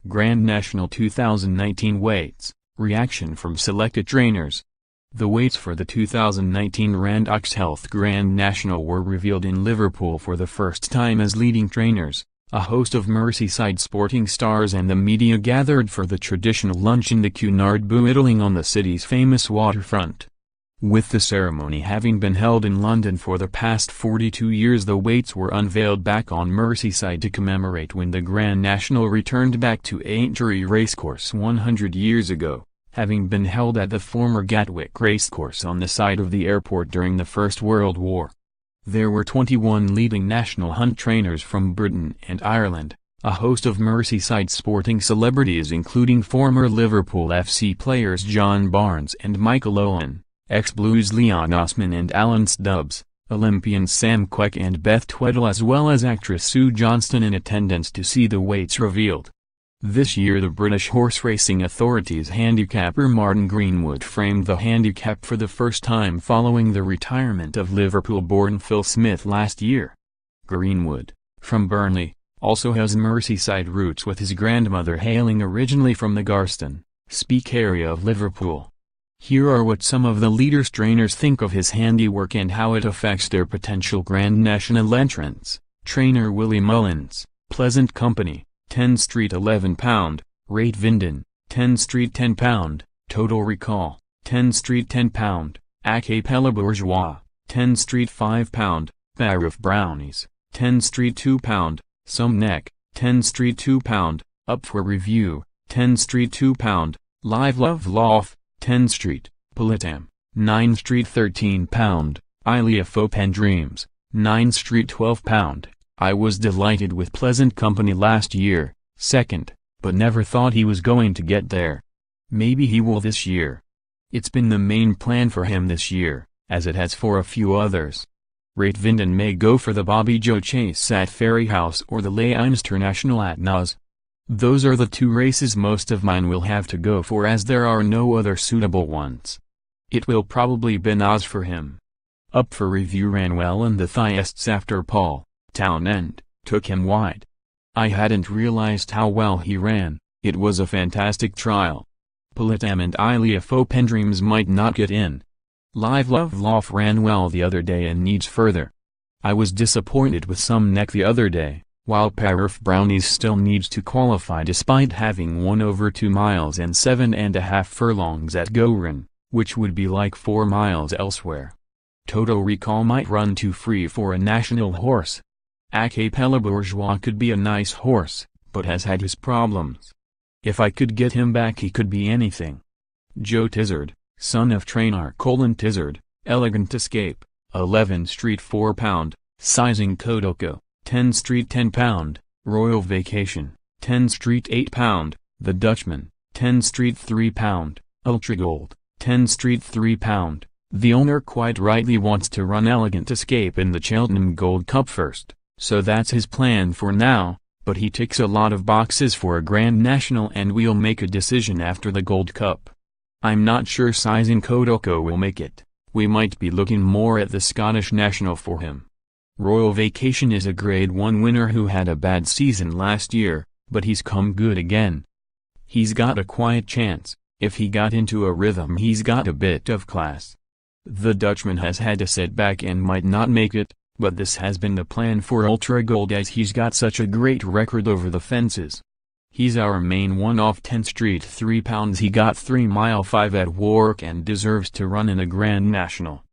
Grand National 2019 weights, reaction from selected trainers. The weights for the 2019 Randox Health Grand National were revealed in Liverpool for the first time as leading trainers. A host of Merseyside sporting stars and the media gathered for the traditional lunch in the Cunard Buidling on the city's famous waterfront. With the ceremony having been held in London for the past 42 years, the weights were unveiled back on Merseyside to commemorate when the Grand National returned back to Aintree Racecourse 100 years ago, having been held at the former Gatwick Racecourse on the site of the airport during the First World War. There were 21 leading national hunt trainers from Britain and Ireland, a host of Merseyside sporting celebrities including former Liverpool FC players John Barnes and Michael Owen, ex-Blues Leon Osman and Alan Stubbs, Olympians Sam Quek and Beth Tweddle, as well as actress Sue Johnston in attendance to see the weights revealed. This year the British Horseracing Authority's handicapper Martin Greenwood framed the handicap for the first time following the retirement of Liverpool-born Phil Smith last year. Greenwood, from Burnley, also has Merseyside roots, with his grandmother hailing originally from the Garston, Speke area of Liverpool. Here are what some of the leaders' trainers think of his handiwork and how it affects their potential Grand National entrance. Trainer Willie Mullins, Pleasant Company, 10 Street £11, Rate Vinden, 10 Street £10, Total Recall, 10 Street £10, Acapella Bourgeois, 10 Street £5, Bar of Brownies, 10 Street £2, Some Neck, 10 Street £2, Up for Review, 10 Street £2, Live Love Lof, 10 Street, Polidam, 9 Street £13, Isleofhopendreams, 9 Street £12. I was delighted with Pleasant Company last year, second, but never thought he was going to get there. Maybe he will this year. It's been the main plan for him this year, as it has for a few others. Rate Vinden may go for the Bobbyjo Chase at Ferryhouse or the Leinster National at Nas. Those are the two races most of mine will have to go for, as there are no other suitable ones. It will probably be Nas for him. Up for Review ran well in the theists after Paul Townend took him wide. I hadn't realized how well he ran. It was a fantastic trial. Polidam and Isleofhopendreams might not get in. Live Love Lof ran well the other day and needs further. I was disappointed with Some Neck the other day, while Bar of Brownies still needs to qualify despite having won over 2 miles and 7.5 furlongs at Gowran, which would be like 4 miles elsewhere. Total Recall might run too free for a national horse. Acapella Bourgeois could be a nice horse, but has had his problems. If I could get him back, he could be anything. Joe Tizzard, son of trainer Colin Tizzard, Elegant Escape, 11 Street £4, Sizing Codelco, 10 Street £10, Royal Vacation, 10 Street £8, The Dutchman, 10 Street £3, Ultra Gold, 10 Street £3. The owner quite rightly wants to run Elegant Escape in the Cheltenham Gold Cup first, so that's his plan for now, but he ticks a lot of boxes for a Grand National and we'll make a decision after the Gold Cup. I'm not sure Sizing Codelco will make it. We might be looking more at the Scottish National for him. Royal Vacation is a Grade 1 winner who had a bad season last year, but he's come good again. He's got a quiet chance. If he got into a rhythm, he's got a bit of class. The Dutchman has had a setback and might not make it, but this has been the plan for Ultra Gold as he's got such a great record over the fences. He's our main one off 10 Street £3. He got 3 mile 5 at Warwick and deserves to run in a Grand National.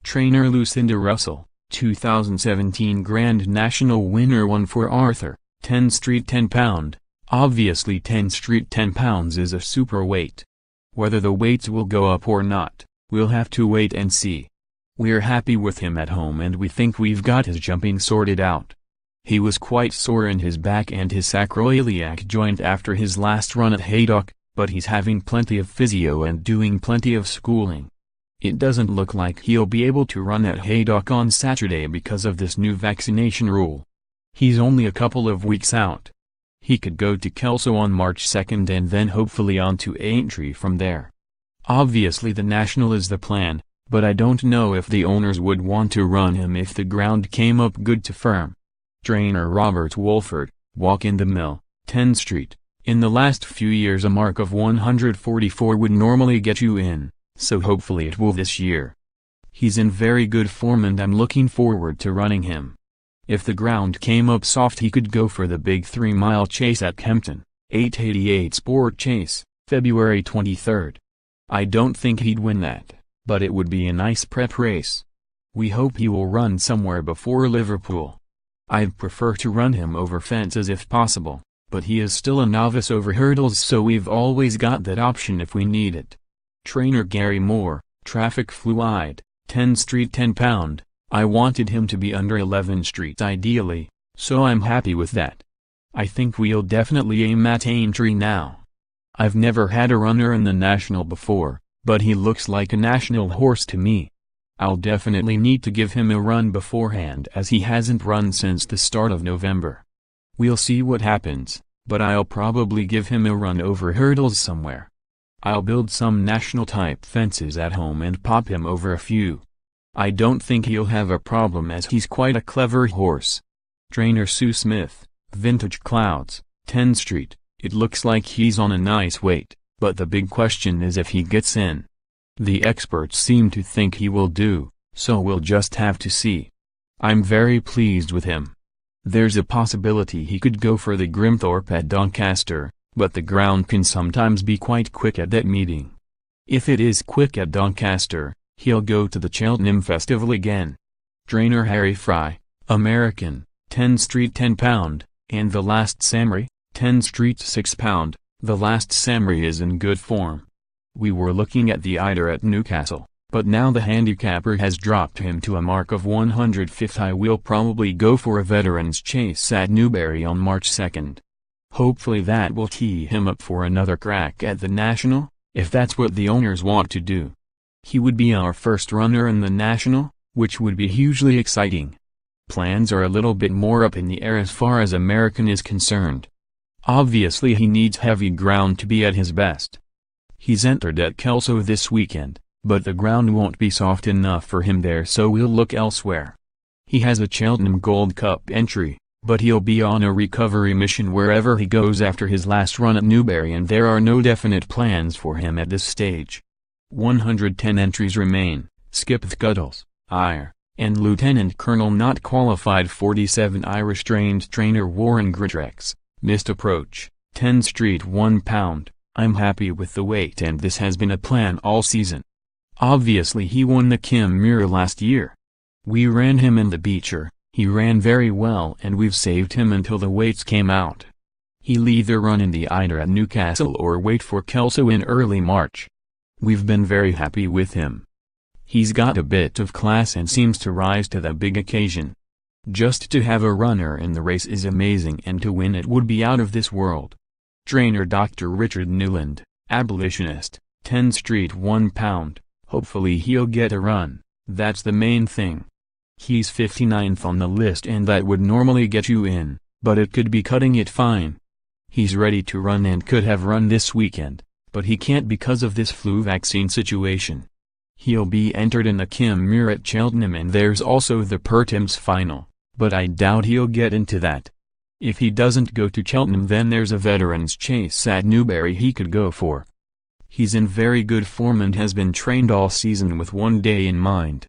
Trainer Lucinda Russell, 2017 Grand National winner, won for Arthur, 10 Street £10. Obviously 10 Street £10 is a super weight. Whether the weights will go up or not, we'll have to wait and see. We're happy with him at home and we think we've got his jumping sorted out. He was quite sore in his back and his sacroiliac joint after his last run at Haydock, but he's having plenty of physio and doing plenty of schooling. It doesn't look like he'll be able to run at Haydock on Saturday because of this new vaccination rule. He's only a couple of weeks out. He could go to Kelso on March 2nd and then hopefully on to Aintree from there. Obviously the National is the plan, but I don't know if the owners would want to run him if the ground came up good to firm. Trainer Robert Wolford, Walk in the Mill, 10 Street, In the last few years a mark of 144 would normally get you in, so hopefully it will this year. He's in very good form and I'm looking forward to running him. If the ground came up soft he could go for the big 3-mile chase at Kempton, 888 Sport Chase, February 23rd. I don't think he'd win that, but it would be a nice prep race. We hope he will run somewhere before Liverpool. I'd prefer to run him over fences if possible, but he is still a novice over hurdles so we've always got that option if we need it. Trainer Gary Moore, Traffic Fluid, 10 Street £10. I wanted him to be under 11 Street ideally, so I'm happy with that. I think we'll definitely aim at Aintree now. I've never had a runner in the National before, but he looks like a national horse to me. I'll definitely need to give him a run beforehand as he hasn't run since the start of November. We'll see what happens, but I'll probably give him a run over hurdles somewhere. I'll build some national-type fences at home and pop him over a few. I don't think he'll have a problem as he's quite a clever horse. Trainer Sue Smith, Vintage Clouds, 10 Street, it looks like he's on a nice weight, but the big question is if he gets in. The experts seem to think he will do, so we'll just have to see. I'm very pleased with him. There's a possibility he could go for the Grimthorpe at Doncaster, but the ground can sometimes be quite quick at that meeting. If it is quick at Doncaster, he'll go to the Cheltenham Festival again. Trainer Harry Fry, American, 10 Street £10, and The Last Samurai, 10 Street £6. The Last Samurai is in good form. We were looking at the Eider at Newcastle, but now the handicapper has dropped him to a mark of 105. I will probably go for a veterans chase at Newbury on March 2nd. Hopefully that will tee him up for another crack at the National, if that's what the owners want to do. He would be our first runner in the National, which would be hugely exciting. Plans are a little bit more up in the air as far as American is concerned. Obviously he needs heavy ground to be at his best. He's entered at Kelso this weekend, but the ground won't be soft enough for him there so we'll look elsewhere. He has a Cheltenham Gold Cup entry, but he'll be on a recovery mission wherever he goes after his last run at Newbury and there are no definite plans for him at this stage. 110 entries remain, Skip Scuddles, Ayr, and Lieutenant Colonel not qualified 47 Irish-trained trainer Warren Gritrex, missed approach, 10 Street £1. I'm happy with the weight and this has been a plan all season. Obviously he won the Commemorate last year. We ran him in the Beecher, he ran very well and we've saved him until the weights came out. He'll either run in the Eider at Newcastle or wait for Kelso in early March. We've been very happy with him. He's got a bit of class and seems to rise to the big occasion. Just to have a runner in the race is amazing and to win it would be out of this world. Trainer Dr. Richard Newland, Abolitionist, 10 Street £1. Hopefully he'll get a run, that's the main thing. He's 59th on the list and that would normally get you in, but it could be cutting it fine. He's ready to run and could have run this weekend, but he can't because of this flu vaccine situation. He'll be entered in the Commemorate at Cheltenham and there's also the Pertams final, but I doubt he'll get into that. If he doesn't go to Cheltenham then there's a veterans chase at Newbury he could go for. He's in very good form and has been trained all season with one day in mind.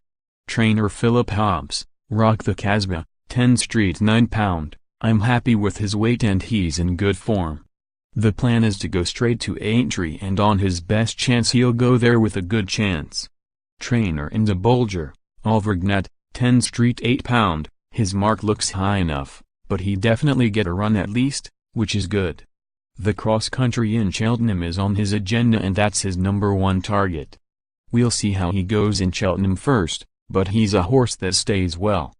Trainer Philip Hobbs, Rock the Casbah, 10 Street £9. I'm happy with his weight and he's in good form. The plan is to go straight to Aintree and on his best chance he'll go there with a good chance. Trainer in the Bulger, Alvergnat, 10 Street £8. His mark looks high enough, but he definitely get a run at least, which is good. The cross-country in Cheltenham is on his agenda and that's his #1 target. We'll see how he goes in Cheltenham first, but he's a horse that stays well.